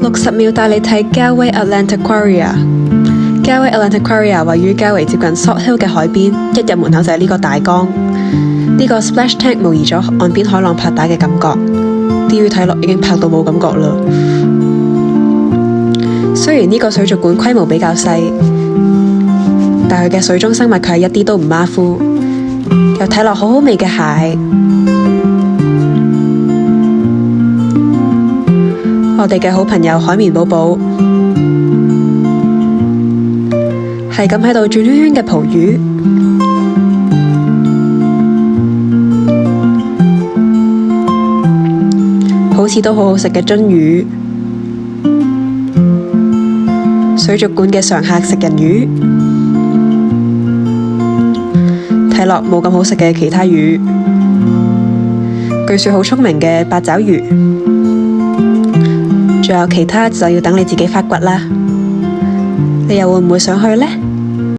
60秒帶你睇 Galway Atlantiquaria。Galway Atlantiquaria 位於加維接近 Salt Hill 嘅海邊，一入門口就係呢個大缸。呢個 splash tank 模擬咗岸邊海浪拍打嘅感覺，啲魚睇落已經拍到冇感覺啦。雖然呢個水族館規模比較細，但佢嘅水中生物佢係一啲都唔馬虎，又睇落好好味嘅蟹。我哋嘅好朋友海綿寶寶係咁喺度轉圈圈嘅蒲魚，好似都好好食嘅鱒魚。水族館嘅常客食人魚，睇落冇咁好食嘅其他魚，據說好聰明嘅八爪魚，仲有其他就要等你自己發掘啦。你又會唔會想去呢？